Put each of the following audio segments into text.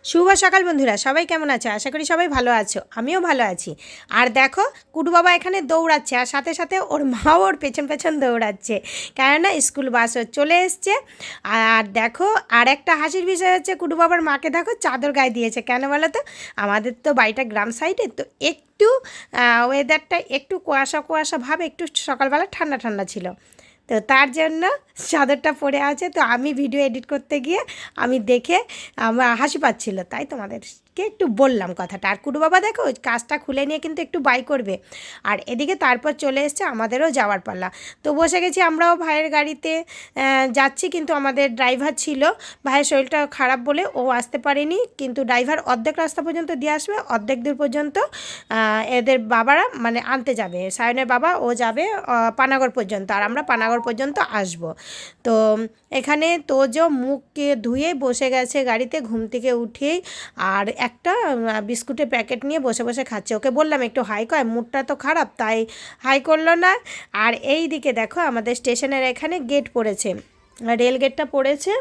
শুভ সকাল বন্ধুরা, সবাই কেমন আছো? আশা করি সবাই ভালো আছো, আমিও ভালো আছি। আর দেখো, কুটু বাবা এখানে দৌড়াচ্ছে, আর সাথে সাথে ওর মাও ওর পেছন পেছন দৌড়াচ্ছে, কেননা স্কুল বাসও চলে এসছে। আর দেখো, আর একটা হাসির বিষয় হচ্ছে, কুটু বাবার মাকে দেখো চাদর গায়ে দিয়েছে। কেন বলো তো? আমাদের তো বাড়িটা গ্রাম সাইডে, তো একটু ওয়েদারটা একটু কুয়াশা কুয়াশা ভাব, একটু সকালবেলা ঠান্ডা ঠান্ডা ছিল, তো তার জন্য চাদরটা পরে আছে। তো আমি ভিডিও এডিট করতে গিয়ে আমি দেখে আমার হাসি পাচ্ছিল, তাই তোমাদেরকে একটু বললাম কথাটা। আর কুটু বাবা দেখো কাজটা খুলে নিয়ে কিন্তু একটু বাই করবে। আর এদিকে তারপর চলে এসছে আমাদেরও যাওয়ার পালা। তো বসে গেছি, আমরাও ভাইয়ের গাড়িতে যাচ্ছি, কিন্তু আমাদের ড্রাইভার ছিল, ভাইয়ের শরীরটা খারাপ বলে ও আসতে পারেনি, কিন্তু ড্রাইভার অর্ধেক রাস্তা পর্যন্ত দিয়ে আসবে, অর্ধেক দূর পর্যন্ত এদের বাবারা মানে আনতে যাবে। সায়নের বাবা ও যাবে পানাগড় পর্যন্ত, আর আমরা পানাগড় পর্যন্ত আসব। তো এখানে তোজো মুখকে ধুয়ে বসে গেছে গাড়িতে ঘুম থেকে উঠেই, আর একটা বিস্কুটের প্যাকেট নিয়ে বসে বসে খাচ্ছে। ওকে বললাম একটু হাই কর, মুডটা তো খারাপ, তাই হাই করলো না। আর এই দিকে দেখো, আমাদের স্টেশনের এখানে গেট পড়েছে, রেল গেটটা পড়েছে,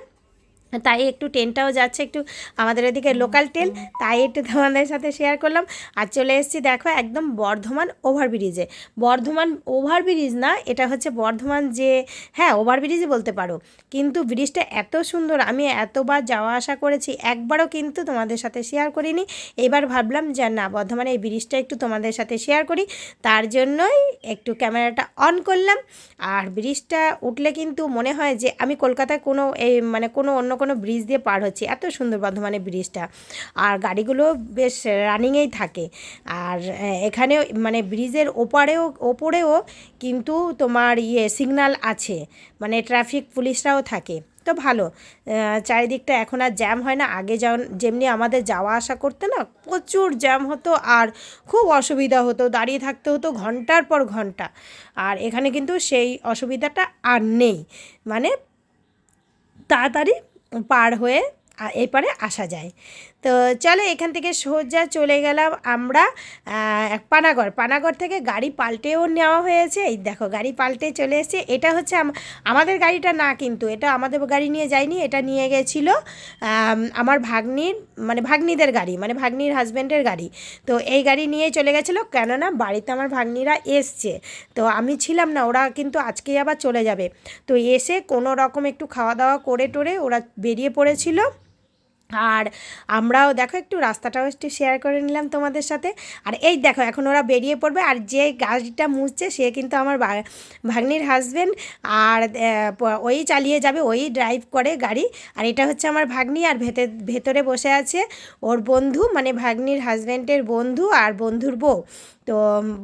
তাই একটু ট্রেনটাও যাচ্ছে, একটু আমাদের এদিকে লোকাল ট্রেন, তাই একটু তোমাদের সাথে শেয়ার করলাম। আর চলে এসেছি দেখো একদম বর্ধমান ওভারব্রিজে। বর্ধমান ওভারব্রিজ না, এটা হচ্ছে বর্ধমান যে, হ্যাঁ ওভারব্রিজই বলতে পারো, কিন্তু ব্রিজটা এত সুন্দর, আমি এতবার যাওয়া আসা করেছি, একবারও কিন্তু তোমাদের সাথে শেয়ার করিনি। এবার ভাবলাম যে না, বর্ধমানে এই ব্রিজটা একটু তোমাদের সাথে শেয়ার করি, তার জন্যই একটু ক্যামেরাটা অন করলাম। আর ব্রিজটা উঠলে কিন্তু মনে হয় যে আমি কলকাতায় কোনো মানে কোনো কোনো ব্রিজ দিয়ে পার হচ্ছি, এত সুন্দর বর্ধমানের ব্রিজটা। আর গাড়িগুলো বেশ রানিংয়েই থাকে। আর এখানে মানে ব্রিজের ওপরেও কিন্তু তোমার সিগন্যাল আছে, মানে ট্রাফিক পুলিশরাও থাকে, তো ভালো। চারিদিকটা এখন আর জ্যাম হয় না, আগে যেমনি আমাদের যাওয়া আসা করতে না প্রচুর জ্যাম হতো, আর খুব অসুবিধা হতো, দাঁড়িয়ে থাকতে হতো ঘন্টার পর ঘন্টা। আর এখানে কিন্তু সেই অসুবিধাটা আর নেই, মানে তাড়াতাড়ি পার হয়ে এপারে আসা যায়। তো চলো, এখান থেকে সোজা চলে গেলাম আমরা পানাগড় থেকে গাড়ি পাল্টেও নেওয়া হয়েছে। এই দেখো গাড়ি পাল্টে চলে এসেছে। এটা হচ্ছে আমাদের গাড়িটা না, কিন্তু এটা আমাদের গাড়ি নিয়ে যায়নি, এটা নিয়ে গেছিলো আমার ভাগ্নির, মানে ভাগ্নিদের গাড়ি, মানে ভাগ্নির হাজব্যান্ডের গাড়ি। তো এই গাড়ি নিয়ে চলে গেছিলো, কেননা বাড়িতে আমার ভাগ্নিরা এসছে, তো আমি ছিলাম না, ওরা কিন্তু আজকেই আবার চলে যাবে। তো এসে কোনো রকম একটু খাওয়া দাওয়া করে টোরে ওরা বেরিয়ে পড়েছিল। আর আমরাও দেখো একটু রাস্তাটাও একটু শেয়ার করে নিলাম তোমাদের সাথে। আর এই দেখো এখন ওরা বেরিয়ে পড়বে, আর যে গাড়িটা মুছছে সে কিন্তু আমার ভাগ্নির হাজব্যান্ড, আর ওই চালিয়ে যাবে, ওই ড্রাইভ করে গাড়ি। আর এটা হচ্ছে আমার ভাগ্নি, আর ভেতরে বসে আছে ওর বন্ধু, মানে ভাগ্নির হাজব্যান্ডের বন্ধু আর বন্ধুর বউ। তো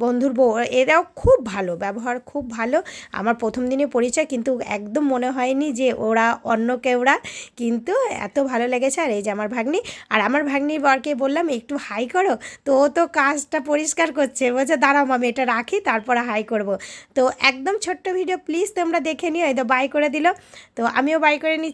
বন্ধুর বউ এরাও খুব ভালো, ব্যবহার খুব ভালো। আমার প্রথম দিনে পরিচয়, কিন্তু একদম মনে হয়নি যে ওরা অন্য কেউরা, কিন্তু এত ভালো লেগেছে। আর এই যে আমার ভাগ্নি, আর আমার ভাগ্নির বরকে বললাম একটু হাই করো, তো ও তো কাজটা পরিষ্কার করছে, বলছে দাঁড়াও মামি এটা রাখি তারপরে হাই করব। তো একদম ছোট্ট ভিডিও, প্লিজ তোমরা দেখে নিও। এই তো বাই করে দিল, তো আমিও বাই করে নিচ্ছি।